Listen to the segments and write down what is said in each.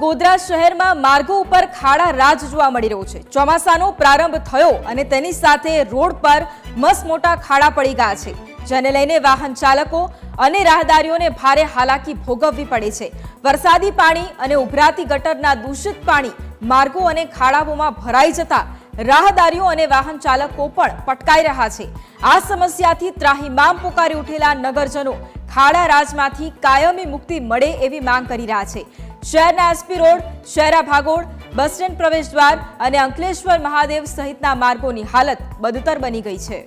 ગોધરા શહેરમાં માર્ગો ઉપર ખાડા રાજ જોવા મળી રહ્યો છે। ચોમાસાનો પ્રારંભ થયો અને તેની સાથે રોડ પર મસમોટા ખાડા પડી ગયા છે, જેને લઈને વાહન ચાલકો અને રાહદારીઓને ભારે હાલાકી ભોગવવી પડે છે। વરસાદી પાણી અને ઉભરાતી ગટરના દૂષિત પાણી માર્ગો અને ખાડાઓમાં ભરાઈ જતા રાહદારીઓ અને વાહન ચાલકો પણ પટકાઈ રહ્યા છે। આ સમસ્યાથી ત્રાહિમામ પુકારી ઉઠેલા નગરજનો ખાડા રાજમાંથી કાયમી મુક્તિ મળે એવી માંગ કરી રહ્યા છે। શહેરના SP road, Shahera Bhagol, bus stand પ્રવેશ દ્વાર અને અંકલેશ્વર મહાદેવ સહિતના માર્ગોની હાલત બદતર બની ગઈ છે।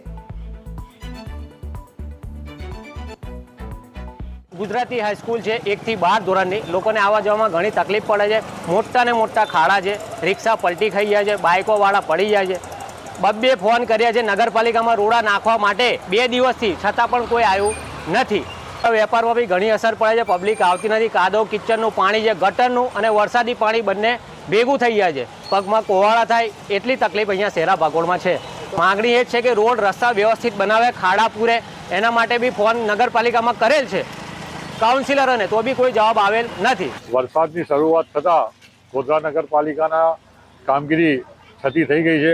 ગુજરાતી હાઈસ્કૂલ છે 1 થી 12 ધોરણની લોકોને આવવા જવામાં ઘણી તકલીફ પડે છે। મોટા ને મોટા ખાડા છે, રિક્ષા પલટી ખાઈ જાય છે, બાઇકોવાળા પડી જાય છે। બબ્બે ફોન કર્યા છે નગરપાલિકામાં રોડા નાખવા માટે 2 દિવસથી, છતાં પણ કોઈ આવ્યું નથી। વેપારમાં બી ઘણી અસર પડે છે, પબ્લિક આવતી નથી। કાદવ કિચનનું પાણી છે, ગટરનું અને વરસાદી પાણી બંને ભેગું થઈ જાય છે, પગમાં કોવાળા થાય એટલી તકલીફ અહીંયા શેરા ભાગોળમાં છે। માગણી એ જ છે કે રોડ રસ્તા વ્યવસ્થિત બનાવે, ખાડા પૂરે, એના માટે બી ફોન નગરપાલિકામાં કરેલ છે કાઉન્સિલરોને, તો બી કોઈ જવાબ આવેલ નથી। વરસાદની શરૂઆત થતાં ગોધરા નગરપાલિકાના કામગીરી છતી થઈ ગઈ છે।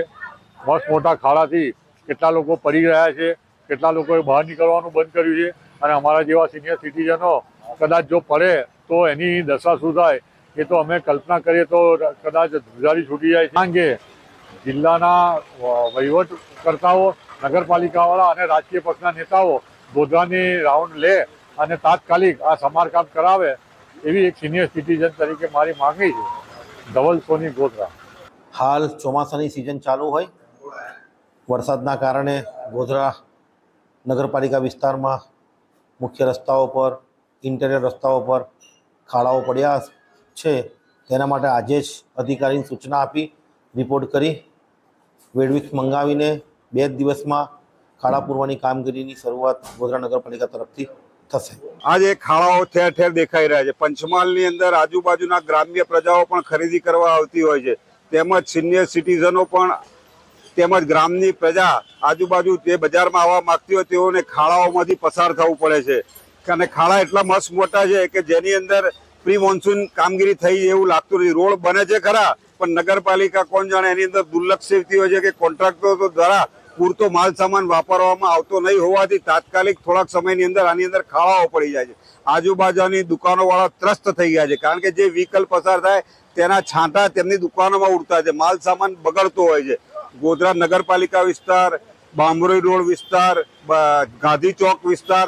મસ્ત મોટા ખાડાથી કેટલા લોકો પડી રહ્યા છે, કેટલા લોકોએ બહાર નીકળવાનું બંધ કર્યું છે અને અમારા જેવા સિનિયર સિટીઝનો કદાચ જો પડે તો એની દશા શું થાય એ તો અમે કલ્પના કરીએ તો કદાચ ધ્રુજારી છૂટી જાય છે। આ અંગે જિલ્લાના વહીવટકર્તાઓ, નગરપાલિકાવાળા અને રાજકીય પક્ષના નેતાઓ ગોધરાની રાઉન્ડ લે અને તાત્કાલિક આ સમારકામ કરાવે એવી એક સિનિયર સિટીઝન તરીકે મારી માંગણી છે। ધવલ સોની, ગોધરા। હાલ ચોમાસાની સિઝન ચાલુ હોય, વરસાદના કારણે ગોધરા નગરપાલિકા વિસ્તારમાં મુખ્ય રસ્તાઓ પર, ઇન્ટિરિયર રસ્તાઓ પર ખાડાઓ પડ્યા છે। તેના માટે આજે જ અધિકારીની સૂચના આપી, રિપોર્ટ કરી, વેડવિખ મંગાવીને 2 દિવસમાં ખાડા પૂરવાની કામગીરીની શરૂઆત ગોધરા નગરપાલિકા તરફથી થશે। આજે ખાડાઓ ઠેર ઠેર દેખાઈ રહ્યા છે। પંચમહાલની અંદર આજુબાજુના ગ્રામ્ય પ્રજાઓ પણ ખરીદી કરવા આવતી હોય છે, તેમજ સિનિયર સિટીઝનો પણ, તેમજ ગ્રામની પ્રજા આજુબાજુ જે બજારમાં આવવા માંગતી હોય તેઓને ખાડાઓમાંથી પસાર થવું પડે છે અને ખાડા એટલા મસ્ત મોટા છે કે જેની અંદર પ્રી મોન્સૂન કામગીરી થઈ એવું લાગતું નથી। રોડ બને છે ખરા, પણ નગરપાલિકા કોણ જાણે એની અંદર દુર્લક્ષિત હોય છે કે કોન્ટ્રાક્ટરો દ્વારા પૂરતો માલ સામાન વાપરવામાં આવતો નહીં હોવાથી તાત્કાલિક થોડાક સમયની અંદર આની અંદર ખાડાઓ પડી જાય છે। આજુબાજુની દુકાનોવાળા ત્રસ્ત થઈ ગયા છે, કારણ કે જે વ્હીકલ પસાર થાય તેના છાંટા તેમની દુકાનોમાં ઉડતા છે, માલ સામાન બગડતો હોય છે। ગોધરા નગરપાલિકા વિસ્તાર, બામરોઈ રોડ વિસ્તાર, ગાંધી ચોક વિસ્તાર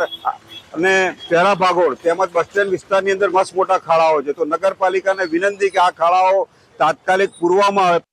અને શેરા ભાગોળ તેમજ બસ સ્ટેન્ડ વિસ્તારની અંદર મસ્ત મોટા ખાડાઓ છે। તો નગરપાલિકાને વિનંતી કે આ ખાડાઓ તાત્કાલિક પૂરવામાં આવે।